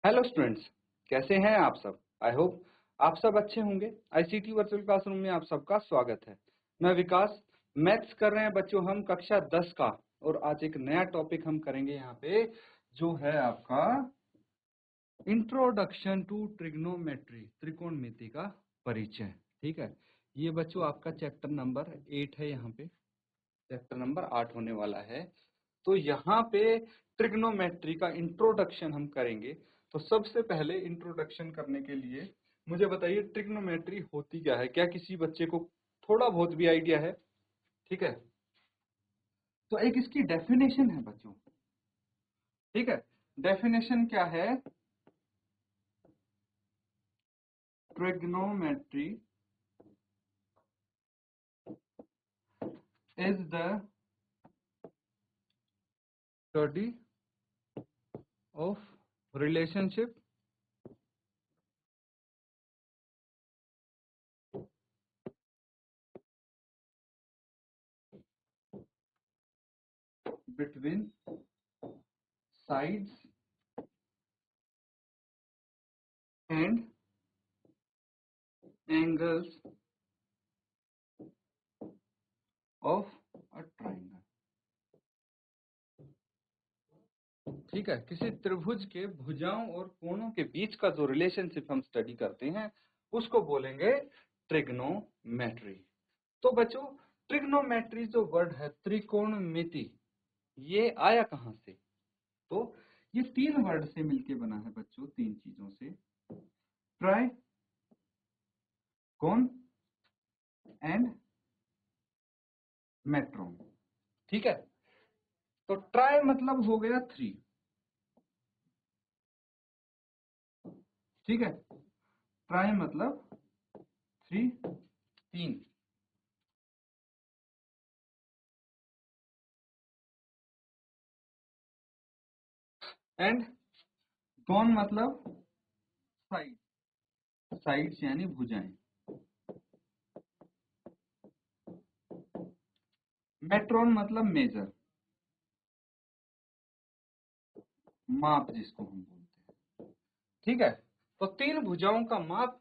Hello students, कैसे हैं आप सब। आई होप आप सब अच्छे होंगे। आईसीटी वर्चुअल क्लासरूम में आप सबका स्वागत है। मैं विकास। मैथ्स कर रहे हैं बच्चों हम कक्षा 10 का। और आज एक नया टॉपिक हम करेंगे यहाँ पे, जो है आपका इंट्रोडक्शन टू ट्रिग्नोमेट्री, त्रिकोणमिति का परिचय। ठीक है, ये बच्चों आपका चैप्टर नंबर 8 है। यहाँ पे चैप्टर नंबर 8 होने वाला है। तो यहाँ पे ट्रिग्नोमेट्री का इंट्रोडक्शन हम करेंगे। तो सबसे पहले इंट्रोडक्शन करने के लिए मुझे बताइए ट्रिग्नोमेट्री होती क्या है। क्या किसी बच्चे को थोड़ा बहुत भी आइडिया है? ठीक है, तो एक इसकी डेफिनेशन है बच्चों। ठीक है, डेफिनेशन क्या है? Trigonometry is the study of relationship between sides and angles of a triangle। ठीक है, किसी त्रिभुज के भुजाओं और कोणों के बीच का जो रिलेशनशिप हम स्टडी करते हैं उसको बोलेंगे ट्रिग्नोमेट्री। तो बच्चों, ट्रिग्नोमेट्री जो वर्ड है, त्रिकोणमिति, ये आया कहां से? तो ये तीन वर्ड से मिलके बना है बच्चों, तीन चीजों से। ट्राई, कोण एंड मेट्रोन। ठीक है, तो ट्राई मतलब हो गया थ्री। ठीक है, ट्राई मतलब थ्री, तीन। एंड कोण मतलब साइड, साइड्स यानी भुजाएं। मेट्रोन मतलब मेजर, माप जिसको हम बोलते हैं। ठीक है, तो तीन भुजाओं का माप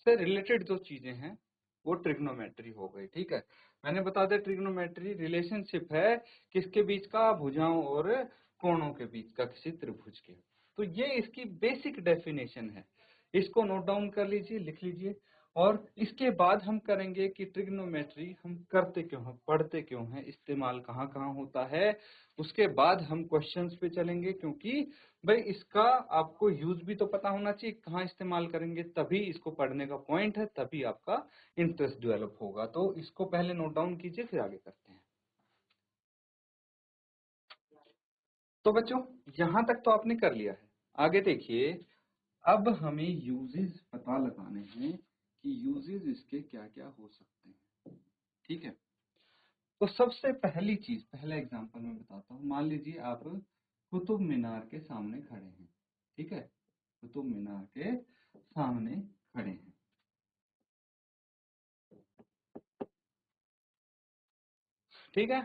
से रिलेटेड जो चीजें हैं वो ट्रिग्नोमेट्री हो गई। ठीक है, मैंने बता दिया ट्रिग्नोमेट्री रिलेशनशिप है किसके बीच का? भुजाओं और कोणों के बीच का, किसी त्रिभुज के। तो ये इसकी बेसिक डेफिनेशन है। इसको नोट डाउन कर लीजिए, लिख लीजिए। और इसके बाद हम करेंगे कि ट्रिग्नोमेट्री हम करते क्यों हैं, पढ़ते क्यों हैं, इस्तेमाल कहाँ कहाँ होता है। उसके बाद हम क्वेश्चंस पे चलेंगे, क्योंकि भाई इसका आपको यूज भी तो पता होना चाहिए, कहाँ इस्तेमाल करेंगे, तभी इसको पढ़ने का पॉइंट है, तभी आपका इंटरेस्ट डेवलप होगा। तो इसको पहले नोट डाउन कीजिए, फिर आगे करते हैं। तो बच्चों, यहां तक तो आपने कर लिया है। आगे देखिए, अब हमें यूजेस पता लगाने हैं कि यूजेस इसके क्या क्या हो सकते हैं। ठीक है, तो सबसे पहली चीज, पहला एग्जांपल मैं बताता हूँ। मान लीजिए आप कुतुब मीनार के सामने खड़े हैं। ठीक है, कुतुब मीनार के सामने खड़े हैं। ठीक है,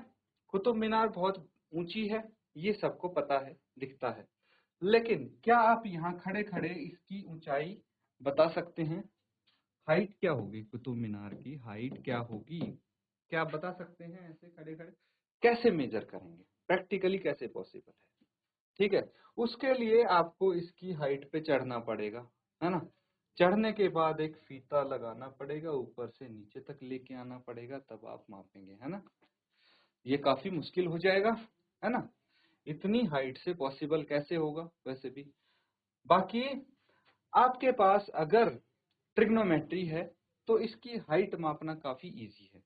कुतुब मीनार बहुत ऊंची है, ये सबको पता है, दिखता है। लेकिन क्या आप यहाँ खड़े खड़े इसकी ऊंचाई बता सकते हैं? हाइट क्या होगी कुतुब मीनार की? हाइट क्या होगी? क्या आप बता सकते हैं ऐसे खड़े खड़े? कैसे मेजर करेंगे? प्रैक्टिकली कैसे पॉसिबल है? ठीक है, उसके लिए आपको इसकी हाइट पे चढ़ना पड़ेगा, है ना। चढ़ने के बाद एक फीता लगाना पड़ेगा, ऊपर से नीचे तक लेके आना पड़ेगा, तब आप मापेंगे, है ना। ये काफी मुश्किल हो जाएगा, है ना। इतनी हाइट से पॉसिबल कैसे होगा वैसे भी। बाकी आपके पास अगर ट्रिग्नोमेट्री है तो इसकी हाइट मापना काफी इजी है।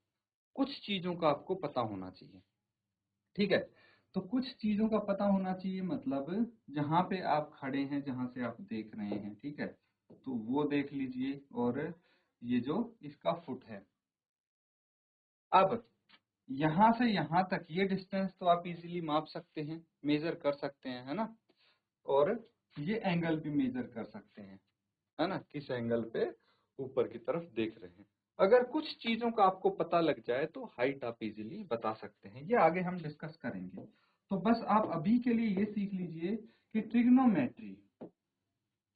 कुछ चीजों का आपको पता होना चाहिए। ठीक है, तो कुछ चीजों का पता होना चाहिए मतलब जहां पे आप खड़े हैं, जहां से आप देख रहे हैं, ठीक है, तो वो देख लीजिए। और ये जो इसका फुट है, अब यहां से यहां तक ये डिस्टेंस तो आप इजीली माप सकते हैं, मेजर कर सकते हैं, है ना। और ये एंगल भी मेजर कर सकते हैं, है ना, किस एंगल पे ऊपर की तरफ देख रहे हैं। अगर कुछ चीजों का आपको पता लग जाए तो हाइट आप इजीली बता सकते हैं। ये आगे हम डिस्कस करेंगे। तो बस आप अभी के लिए ये सीख लीजिए कि ट्रिग्नोमेट्री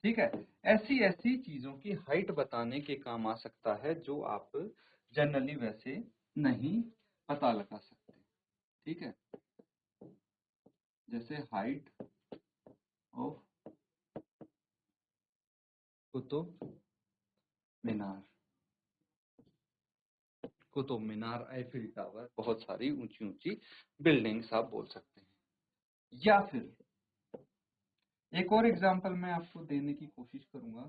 ठीक है, ऐसी ऐसी चीजों की हाइट बताने के काम आ सकता है जो आप जनरली वैसे नहीं पता लगा सकते। ठीक है, जैसे height of Qutub Minar, Qutub Minar, Eiffel tower, बहुत सारी ऊंची ऊंची बिल्डिंग्स आप बोल सकते हैं। या फिर एक और एग्जांपल मैं आपको देने की कोशिश करूंगा।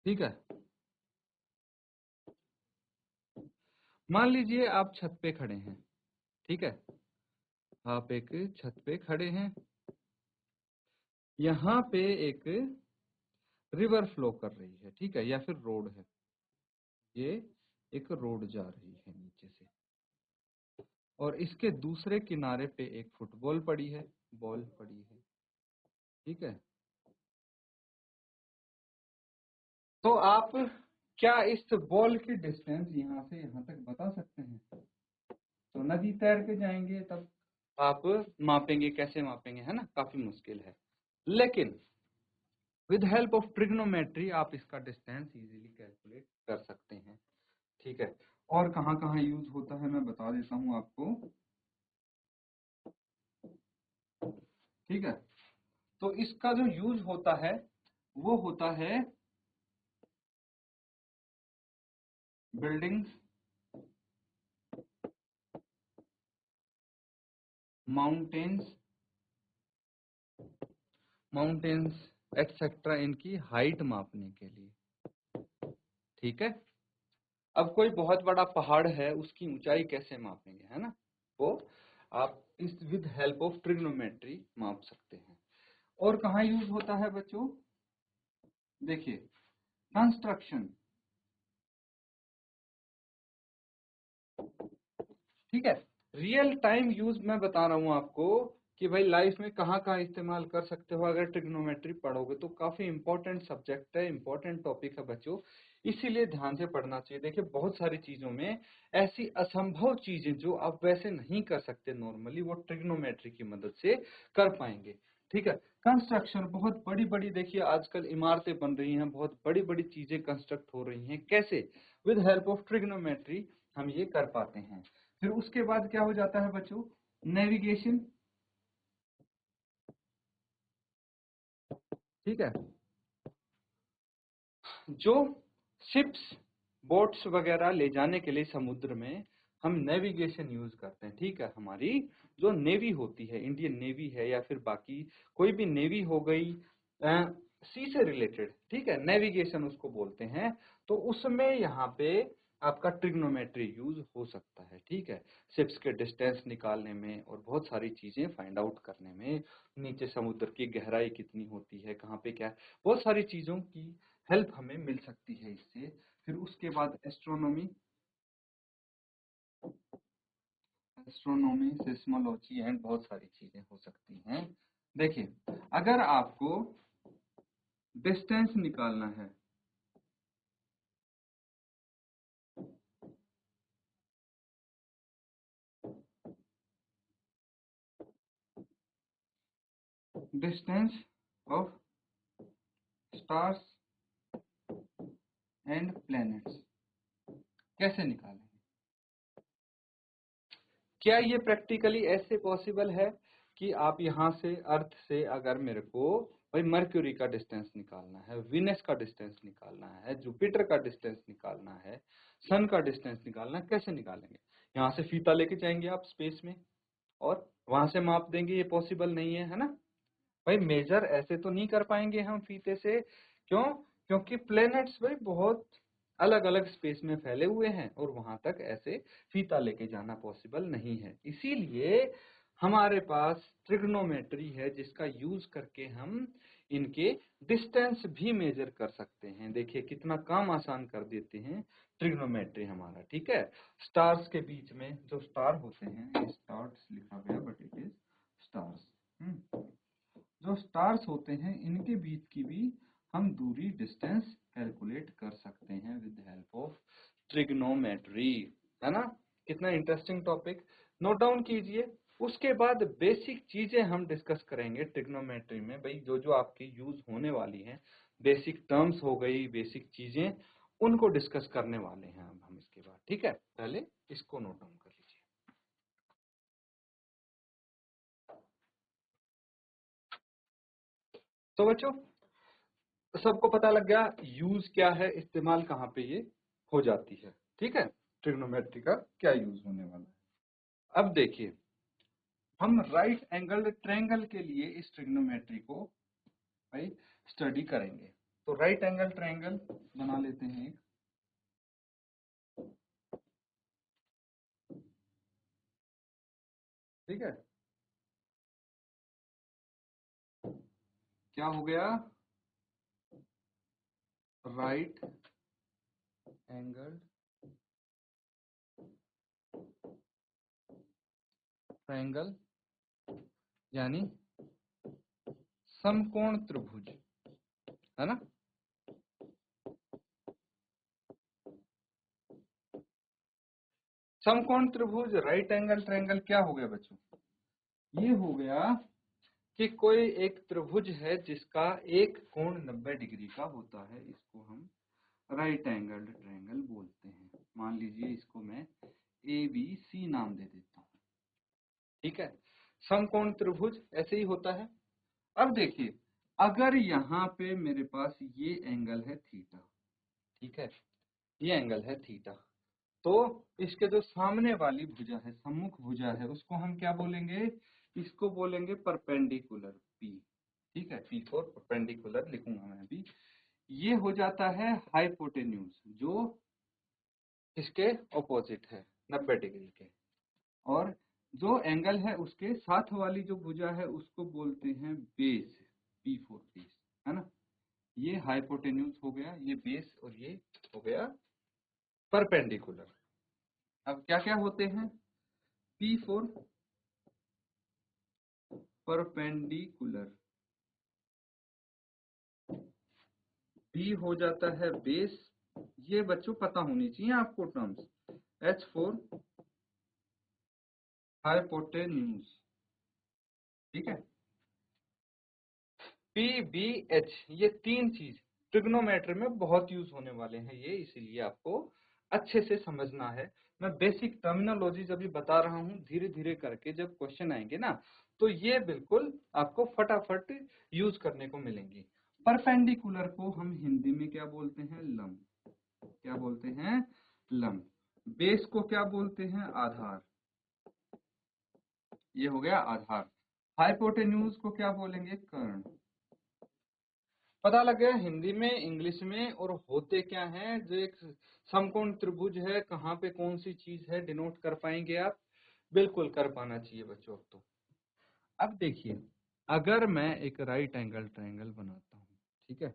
ठीक है, मान लीजिए आप छत पे खड़े हैं। ठीक है, आप एक छत पे खड़े हैं, यहाँ पे एक रिवर फ्लो कर रही है। ठीक है, या फिर रोड है, ये एक रोड जा रही है नीचे से, और इसके दूसरे किनारे पे एक फुटबॉल पड़ी है, बॉल पड़ी है। ठीक है, तो आप क्या इस बॉल की डिस्टेंस यहाँ से यहाँ तक बता सकते हैं? तो नदी तैर के जाएंगे तब आप मापेंगे, कैसे मापेंगे, है ना, काफी मुश्किल है। लेकिन विद हेल्प ऑफ ट्रिग्नोमेट्री आप इसका डिस्टेंस इजीली कैलकुलेट कर सकते हैं। ठीक है, और कहाँ कहाँ यूज होता है मैं बता देता हूँ आपको। ठीक है, तो इसका जो यूज होता है वो होता है बिल्डिंग्स, माउंटेन्स, माउंटेन्स एक्सेट्रा, इनकी हाइट मापने के लिए। ठीक है, अब कोई बहुत बड़ा पहाड़ है, उसकी ऊंचाई कैसे मापेंगे, है ना, वो आप इस विद हेल्प ऑफ ट्रिग्नोमेट्री माप सकते हैं। और कहाँ यूज होता है बच्चों? देखिए, कंस्ट्रक्शन। ठीक है, रियल टाइम यूज मैं बता रहा हूं आपको कि भाई लाइफ में कहाँ कहाँ इस्तेमाल कर सकते हो। अगर ट्रिग्नोमेट्री पढ़ोगे तो काफी इंपॉर्टेंट सब्जेक्ट है, इंपॉर्टेंट टॉपिक है बच्चों, इसीलिए ध्यान से पढ़ना चाहिए। देखिए, बहुत सारी चीजों में ऐसी असंभव चीजें जो आप वैसे नहीं कर सकते नॉर्मली, वो ट्रिग्नोमेट्री की मदद से कर पाएंगे। ठीक है, कंस्ट्रक्शन, बहुत बड़ी बड़ी, देखिए आजकल इमारतें बन रही हैं, बहुत बड़ी बड़ी चीजें कंस्ट्रक्ट हो रही हैं, कैसे? विद हेल्प ऑफ ट्रिग्नोमेट्री हम ये कर पाते हैं। फिर उसके बाद क्या हो जाता है बच्चों? नेविगेशन। ठीक है, जो शिप्स, बोट्स वगैरह ले जाने के लिए समुद्र में हम नेविगेशन यूज करते हैं। ठीक है, हमारी जो नेवी होती है, इंडियन नेवी है या फिर बाकी कोई भी नेवी हो गई, सी से रिलेटेड, ठीक है, नेविगेशन उसको बोलते हैं, तो उसमें यहाँ पे आपका ट्रिग्नोमेट्री यूज हो सकता है। ठीक है, शिप्स के डिस्टेंस निकालने में और बहुत सारी चीजें फाइंड आउट करने में, नीचे समुद्र की गहराई कितनी होती है, कहाँ पे क्या, बहुत सारी चीजों की हेल्प हमें मिल सकती है इससे। फिर उसके बाद एस्ट्रोनॉमी, एस्ट्रोनॉमी, सिस्मोलॉजी एंड बहुत सारी चीजें हो सकती हैं। देखिए, अगर आपको डिस्टेंस निकालना है, distance of stars and planets, कैसे निकालेंगे? क्या ये प्रैक्टिकली ऐसे पॉसिबल है कि आप यहाँ से अर्थ से अगर मेरे को भाई मर्क्यूरी का डिस्टेंस निकालना है, वीनस का डिस्टेंस निकालना है, जुपिटर का डिस्टेंस निकालना है, सन का डिस्टेंस निकालना है, कैसे निकालेंगे? यहाँ से फीता लेके जाएंगे आप स्पेस में और वहां से माप देंगे? ये पॉसिबल नहीं है, है ना भाई। मेजर ऐसे तो नहीं कर पाएंगे हम फीते से, क्यों? क्योंकि प्लैनेट्स भाई बहुत अलग अलग स्पेस में फैले हुए हैं और वहां तक ऐसे फीता लेके जाना पॉसिबल नहीं है। इसीलिए हमारे पास ट्रिग्नोमेट्री है जिसका यूज करके हम इनके डिस्टेंस भी मेजर कर सकते हैं। देखिए कितना काम आसान कर देते हैं ट्रिग्नोमेट्री हमारा। ठीक है, स्टार्स के बीच में जो स्टार होते हैं, स्टार्स लिखा गया बट इट इज स्टार्स, जो स्टार्स होते हैं इनके बीच की भी हम दूरी, डिस्टेंस कैलकुलेट कर सकते हैं विद हेल्प ऑफ ट्रिग्नोमेट्री, है ना। कितना इंटरेस्टिंग टॉपिक, नोट डाउन कीजिए। उसके बाद बेसिक चीजें हम डिस्कस करेंगे ट्रिग्नोमेट्री में, भाई जो जो आपकी यूज होने वाली हैं, बेसिक टर्म्स हो गई, बेसिक चीजें, उनको डिस्कस करने वाले हैं अब हम इसके बाद। ठीक है, पहले इसको नोट डाउन कर लीजिए। तो बच्चों सबको पता लग गया यूज क्या है, इस्तेमाल कहाँ पे ये हो जाती है। ठीक है, ट्रिग्नोमेट्री का क्या यूज होने वाला है। अब देखिए हम राइट एंगल ट्रायंगल के लिए इस ट्रिग्नोमेट्री को भाई स्टडी करेंगे। तो राइट एंगल ट्रायंगल बना लेते हैं एक। ठीक है, क्या हो गया, राइट एंगल ट्रायंगल यानी समकोण त्रिभुज, है ना। समकोण त्रिभुज राइट एंगल ट्रायंगल क्या हो गया बच्चों, ये हो गया कि कोई एक त्रिभुज है जिसका एक कोण 90 डिग्री का होता है, इसको हम राइट एंगल ट्रायंगल बोलते हैं। मान लीजिए इसको मैं ABC नाम दे देता हूँ। ठीक है, समकोण त्रिभुज ऐसे ही होता है। अब देखिए अगर यहाँ पे मेरे पास ये एंगल है थीटा, ठीक है, ये एंगल है थीटा, तो इसके जो सामने वाली भुजा है, सम्मुख भुजा है, उसको हम क्या बोलेंगे, इसको बोलेंगे परपेंडिकुलर P। ठीक है, P फॉर परपेंडिकुलर लिखूंगा मैं अभी। ये हो जाता है हाइपोटेन्यूज, जो इसके ऑपोजिट है 90 डिग्री के। और जो एंगल है उसके साथ वाली जो भुजा है उसको बोलते हैं बेस, P फॉर बेस, है ना। ये हाइपोटेन्यूज हो गया, ये बेस, और ये हो गया परपेंडिकुलर। अब क्या क्या होते हैं, P फॉर परपेंडिकुलर, B हो जाता है बेस, ये बच्चों पता होनी चाहिए आपको टर्म्स। H फॉर हाइपोटेन्यूज, ठीक है। PBH, ये तीन चीज ट्रिग्नोमेट्री में बहुत यूज होने वाले हैं ये, इसीलिए आपको अच्छे से समझना है। मैं बेसिक टर्मिनोलॉजी जब भी बता रहा हूँ, धीरे धीरे करके जब क्वेश्चन आएंगे ना, तो ये बिल्कुल आपको फटाफट यूज करने को मिलेंगी। परपेंडिकुलर को हम हिंदी में क्या बोलते हैं, लंब। क्या बोलते हैं, लंब। बेस को क्या बोलते हैं, आधार। ये हो गया आधार। हाइपोटेन्यूज को क्या बोलेंगे, कर्ण। पता लग गया हिंदी में, इंग्लिश में, और होते क्या हैं, जो एक समकोण त्रिभुज है, कहाँ पे कौन सी चीज है, डिनोट कर पाएंगे आप, बिल्कुल कर पाना चाहिए बच्चों। अब तो अब देखिए अगर मैं एक राइट एंगल ट्रायंगल बनाता हूँ, ठीक है,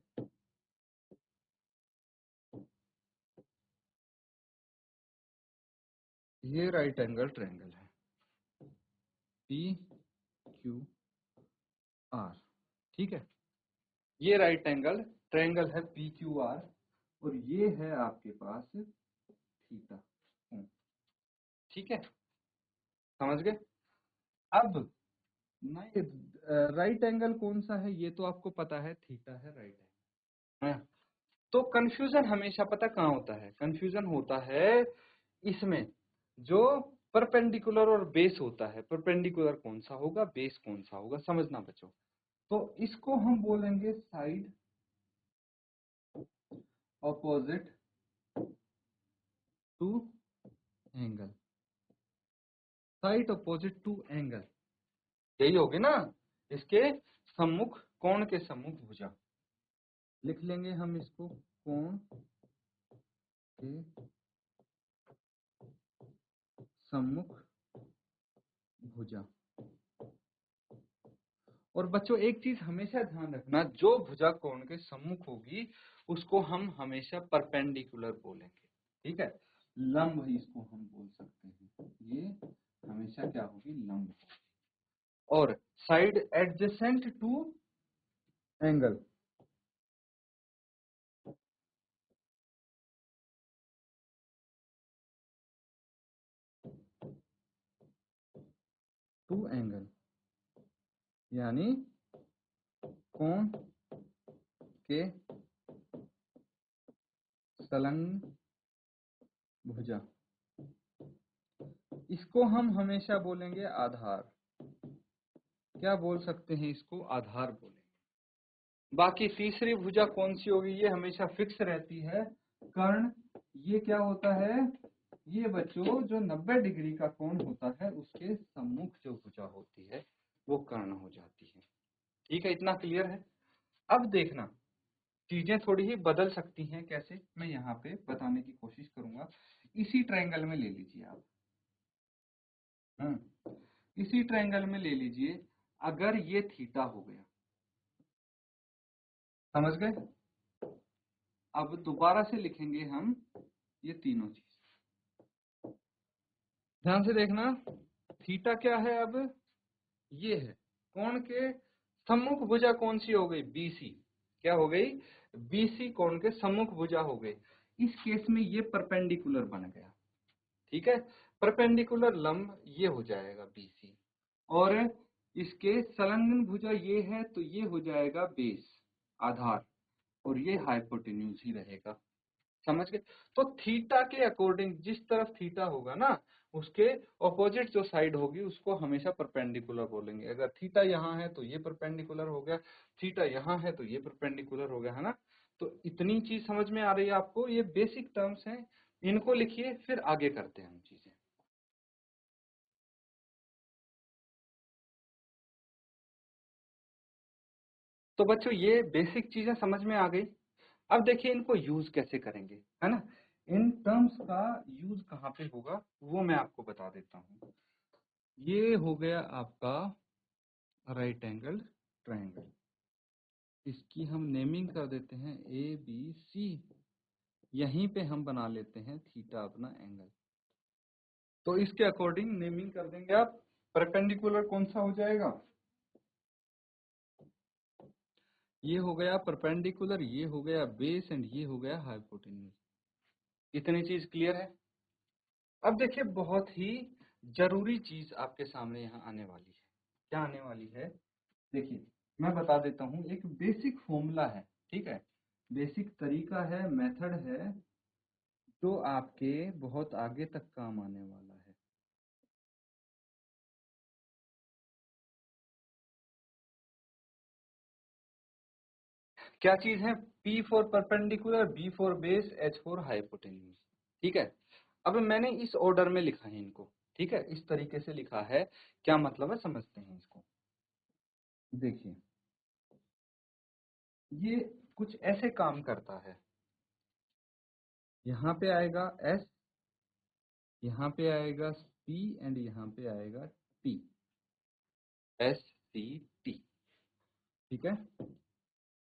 ये राइट एंगल ट्रायंगल है PQR, ठीक है, ये राइट एंगल ट्रायंगल है PQR, और ये है आपके पास थीटा कोण। ठीक है, समझ गए। अब नहीं, राइट एंगल कौन सा है ये तो आपको पता है, थीटा है राइट एंगल। हाँ, तो कंफ्यूजन हमेशा पता कहाँ होता है, कंफ्यूजन होता है इसमें, जो परपेंडिकुलर और बेस होता है, परपेंडिकुलर कौन सा होगा, बेस कौन सा होगा, समझना बच्चों। तो इसको हम बोलेंगे side opposite to angle, side opposite to angle, यही होगी ना, इसके सम्मुख, कोण के सम्मुख भुजा। लिख लेंगे हम इसको, कोण के सम्मुख भुजा। और बच्चों एक चीज हमेशा ध्यान रखना, जो भुजा कोण के सम्मुख होगी उसको हम हमेशा परपेंडिकुलर बोलेंगे। ठीक है, लंब ही इसको हम बोल सकते हैं, ये हमेशा क्या होगी, लंब। और side adjacent to angle, to angle, यानी कोण के संलग्न भुजा। इसको हम हमेशा बोलेंगे आधार। क्या बोल सकते हैं इसको? आधार बोलेंगे। बाकी तीसरी भुजा कौन सी होगी? ये हमेशा फिक्स रहती है, कर्ण। ये क्या होता है? ये बच्चों जो 90 डिग्री का कोण होता है उसके सम्मुख जो भुजा होती है वो कर्ण हो जाती है। ठीक है, इतना क्लियर है? अब देखना, चीजें थोड़ी ही बदल सकती हैं। कैसे? मैं यहाँ पे बताने की कोशिश करूंगा। इसी ट्रायंगल में ले लीजिए आप, इसी ट्रायंगल में ले लीजिए। अगर ये थीटा हो गया, समझ गए? अब दोबारा से लिखेंगे हम ये तीनों चीज, ध्यान से देखना। थीटा क्या है? अब ये है कोण के सम्मुख भुजा। कौन सी हो गई? बीसी। क्या हो गई? बीसी कोण के सम्मुख भुजा हो गई। इस केस में ये परपेंडिकुलर बन गया। ठीक है, परपेंडिकुलर लंब ये हो जाएगा बीसी, और इसके संलग्न भुजा ये है तो ये हो जाएगा बेस, आधार, और ये हाइपोटेन्यूज ही रहेगा। समझ गए? तो थीटा के अकॉर्डिंग जिस तरफ थीटा होगा ना, उसके ऑपोजिट जो साइड होगी उसको हमेशा परपेंडिकुलर बोलेंगे। अगर थीटा यहाँ है तो ये परपेंडिकुलर हो गया, थीटा यहाँ है तो ये परपेंडिकुलर हो गया, है ना? तो इतनी चीज समझ में आ रही है आपको? ये बेसिक टर्म्स हैं, इनको लिखिए, फिर आगे करते हैं हम चीजें। तो बच्चों ये बेसिक चीजें समझ में आ गई। अब देखिए इनको यूज कैसे करेंगे, है ना? इन टर्म्स का यूज कहाँ पे होगा वो मैं आपको बता देता हूँ। ये हो गया आपका राइट एंगल ट्रायंगल। इसकी हम नेमिंग कर देते हैं ABC। यहीं पे हम बना लेते हैं थीटा अपना एंगल। तो इसके अकॉर्डिंग नेमिंग कर देंगे आप। परपेंडिकुलर कौन सा हो जाएगा? ये हो गया परपेंडिकुलर, ये हो गया बेस, एंड ये हो गया हाइपोटेन्यूज। इतनी चीज क्लियर है? अब देखिए बहुत ही जरूरी चीज आपके सामने यहाँ आने वाली है। क्या आने वाली है? देखिए मैं बता देता हूँ, एक बेसिक फॉर्मूला है, ठीक है? बेसिक तरीका है, मेथड है, जो आपके बहुत आगे तक काम आने वाला है। क्या चीज है? P for perpendicular, B for base, H for hypotenuse. ठीक है, अब मैंने इस ऑर्डर में लिखा है इनको। ठीक है, इस तरीके से लिखा है। क्या मतलब है समझते हैं इसको। देखिए ये कुछ ऐसे काम करता है। यहाँ पे आएगा S, यहाँ पे आएगा C, एंड यहाँ पे आएगा T, SCT। ठीक है,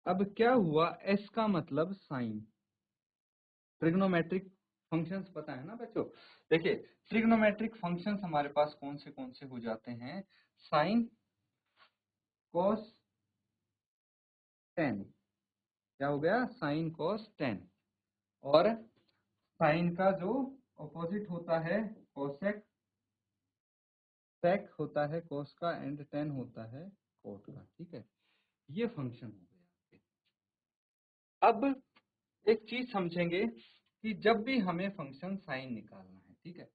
अब क्या हुआ? S का मतलब साइन। ट्रिग्नोमेट्रिक फंक्शंस पता है ना बच्चों? देखिए ट्रिग्नोमेट्रिक फंक्शंस हमारे पास कौन से हो जाते हैं? Sine, cos, tan. क्या हो गया? Sine, cos, tan. और साइन का जो ऑपोजिट होता है कोसेक, सेक होता है कोस का, एंड टेन होता है कोट का। ठीक है, ये फंक्शन हो गया आपके। अब एक चीज समझेंगे कि जब भी हमें फंक्शन साइन निकालना है, ठीक है,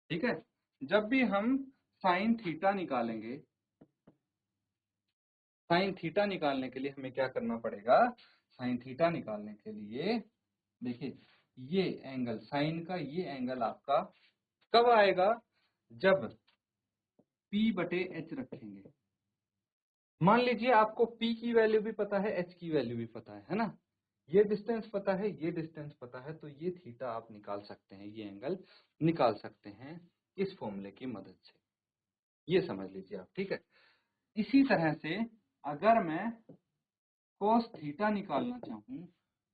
ठीक है, जब भी हम साइन थीटा निकालेंगे, साइन थीटा निकालने के लिए हमें क्या करना पड़ेगा? साइन थीटा निकालने के लिए देखिए ये एंगल साइन का, ये एंगल आपका कब आएगा? जब P बटे H रखेंगे। मान लीजिए आपको P की वैल्यू भी पता है, H की वैल्यू भी पता है ना? ये डिस्टेंस पता है, ये डिस्टेंस पता है, तो ये थीटा आप निकाल सकते हैं, ये एंगल निकाल सकते हैं इस फॉर्मूले की मदद से। ये समझ लीजिए आप। ठीक है, इसी तरह से अगर मैं cos थीटा निकालना चाहूं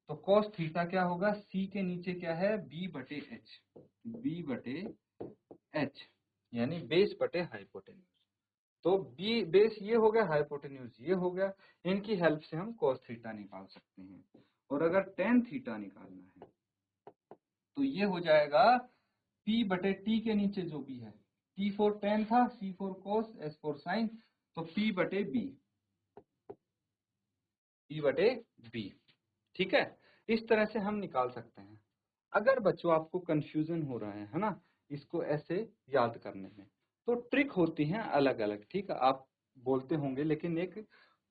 तो cos थीटा क्या होगा? C के नीचे क्या है? B बटे H, B बटे H, यानी बेस बटे हाइपोटेन्यूज। तो बी बेस ये हो गया, हाइपोटेन्यूज ये हो गया। इनकी हेल्प से हम cos थीटा निकाल सकते हैं। और अगर tan थीटा निकालना है तो ये हो जाएगा P बटे T के नीचे जो भी है, T फॉर tan था, C for cos, S for sin, तो P बटे B, P बटे B। ठीक है, इस तरह से हम निकाल सकते हैं। अगर बच्चों आपको कंफ्यूजन हो रहा है ना, इसको ऐसे याद करने में, तो ट्रिक होती है अलग अलग। ठीक है, आप बोलते होंगे, लेकिन एक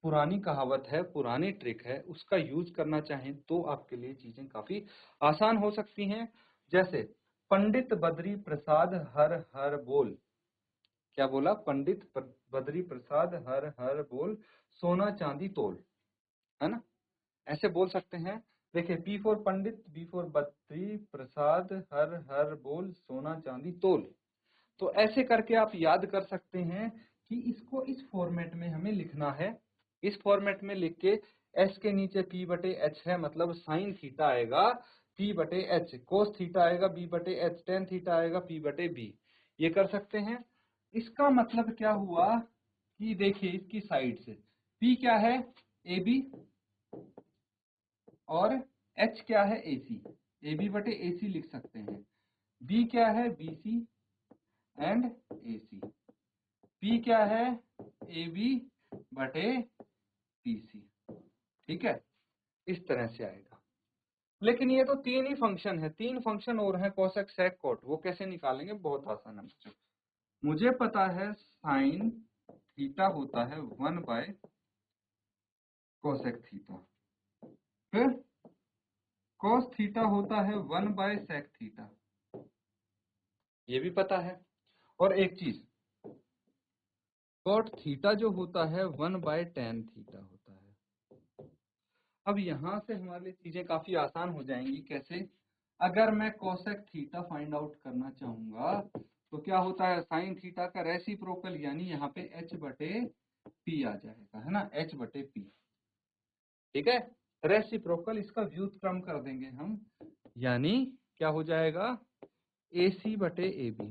पुरानी कहावत है, पुरानी ट्रिक है, उसका यूज करना चाहें तो आपके लिए चीजें काफी आसान हो सकती हैं। जैसे पंडित बद्री प्रसाद हर हर बोल, क्या बोला? पंडित बद्री प्रसाद हर हर बोल, सोना चांदी तोल, है ना? ऐसे बोल सकते हैं। देखिए, P for Pandit, B for Badri Prasad हर हर बोल, सोना चांदी तोल। तो ऐसे करके आप याद कर सकते हैं कि इसको इस फॉर्मेट में हमें लिखना है। इस फॉर्मेट में लिख के S के नीचे P बटे H है, मतलब साइन थीटा आएगा P बटे H, कोस थीटा आएगा B बटे H, टेन थीटा आएगा P बटे B। ये कर सकते हैं। इसका मतलब क्या हुआ कि देखिए इसकी साइड से P क्या है? AB, और H क्या है? AC। AB बटे AC लिख सकते हैं। B क्या है? BC and AC। P क्या है? AB बटे BC। ठीक है, इस तरह से आएगा। लेकिन ये तो तीन ही फंक्शन है, तीन फंक्शन और है, कोसेक सेक कोट। वो कैसे निकालेंगे? बहुत आसान है बच्चों। मुझे पता है साइन थीटा होता है 1 बाय कोसेक थीटा, फिर कॉस थीटा होता है 1 बाय सेक थीटा, ये भी पता है। और एक चीज, कॉट थीटा जो होता है 1 बाय टेन थीटा होता है। अब यहां से हमारे लिए चीजें काफी आसान हो जाएंगी। कैसे? अगर मैं कोसेक थीटा फाइंड आउट करना चाहूंगा तो क्या होता है? साइन थीटा का रेसिप्रोकल, यानी यहाँ पे h बटे p आ जाएगा, है ना? h बटे p। ठीक है, रेसिप्रोकल, इसका व्युत्क्रम कर देंगे हम, यानी क्या हो जाएगा? AC बटे AB।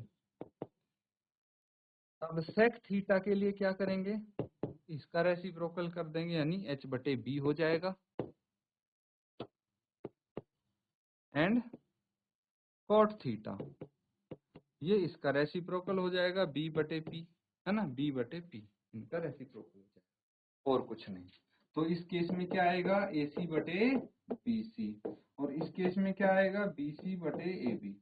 अब सेक थीटा के लिए क्या करेंगे? इसका रेसिप्रोकल कर देंगे, यानी h बटे B हो जाएगा। एंड कॉट थीटा, ये इसका रेसिप्रोकल हो जाएगा B बटे P, है ना? B बटे P इनका रेसिप्रोकल हो जाएगा, और कुछ नहीं। तो इस केस में क्या आएगा? AC बटे BC, और इस केस में क्या आएगा? BC बटे AB।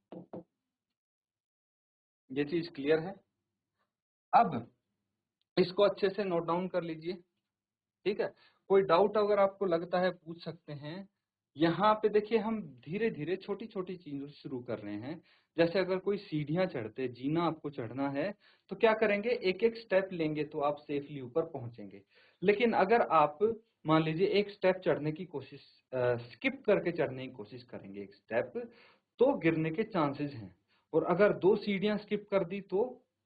ये चीज क्लियर है? अब इसको अच्छे से नोट डाउन कर लीजिए। ठीक है, कोई डाउट अगर आपको लगता है पूछ सकते हैं। यहाँ पे देखिए, हम धीरे धीरे छोटी छोटी चीजों से शुरू कर रहे हैं। जैसे अगर कोई सीढ़ियां चढ़ते, जीना आपको चढ़ना है, तो क्या करेंगे? एक एक स्टेप लेंगे तो आप सेफली ऊपर पहुंचेंगे। लेकिन अगर आप मान लीजिए एक स्टेप चढ़ने की कोशिश, स्किप करके चढ़ने की कोशिश करेंगे एक स्टेप, तो गिरने के चांसेस हैं। और अगर दो सीढ़ियां स्किप कर दी तो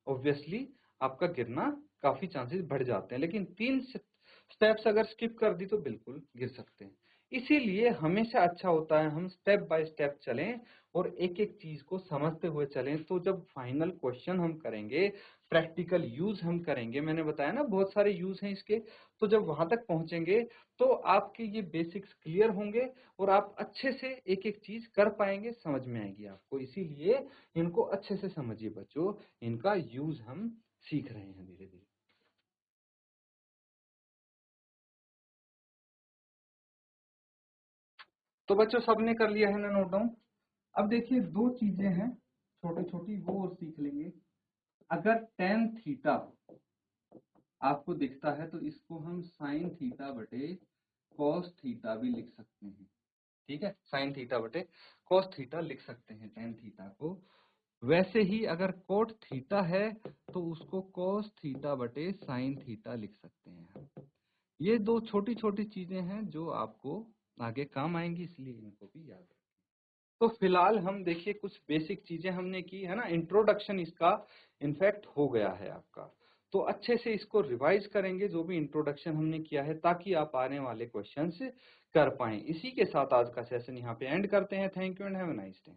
ऑब्वियसली आपका गिरना काफी चांसेस बढ़ जाते हैं। लेकिन तीन स्टेप्स अगर स्किप कर दी तो बिल्कुल गिर सकते हैं। इसीलिए हमेशा अच्छा होता है हम स्टेप बाय स्टेप चलें और एक एक चीज को समझते हुए चलें। तो जब फाइनल क्वेश्चन हम करेंगे, प्रैक्टिकल यूज हम करेंगे, मैंने बताया ना बहुत सारे यूज हैं इसके, तो जब वहां तक पहुंचेंगे तो आपके ये बेसिक्स क्लियर होंगे और आप अच्छे से एक एक चीज कर पाएंगे, समझ में आएगी आपको। इसीलिए इनको अच्छे से समझिए बच्चों, इनका यूज हम सीख रहे हैं धीरे धीरे। तो बच्चों सबने कर लिया है ना नोट डाउन? अब देखिए दो चीजें हैं छोटी छोटी, वो और सीख लेंगे। अगर टेन थीटा आपको दिखता है तो इसको हम साइन थीटा बटे कॉस थीटा भी लिख सकते हैं। ठीक है, साइन थीटा बटे कॉस थीटा लिख सकते हैं टेन थीटा को। वैसे ही अगर कोट थीटा है तो उसको कॉस थीटा बटे साइन थीटा लिख सकते हैं। ये दो छोटी छोटी चीजें हैं जो आपको आगे काम आएंगी, इसलिए इनको भी याद रखें। तो फिलहाल हम देखिए कुछ बेसिक चीजें हमने की है ना, इंट्रोडक्शन इसका इनफैक्ट हो गया है आपका। तो अच्छे से इसको रिवाइज करेंगे जो भी इंट्रोडक्शन हमने किया है, ताकि आप आने वाले क्वेश्चंस कर पाएं। इसी के साथ आज का सेशन यहाँ पे एंड करते हैं। Thank you and have a nice day.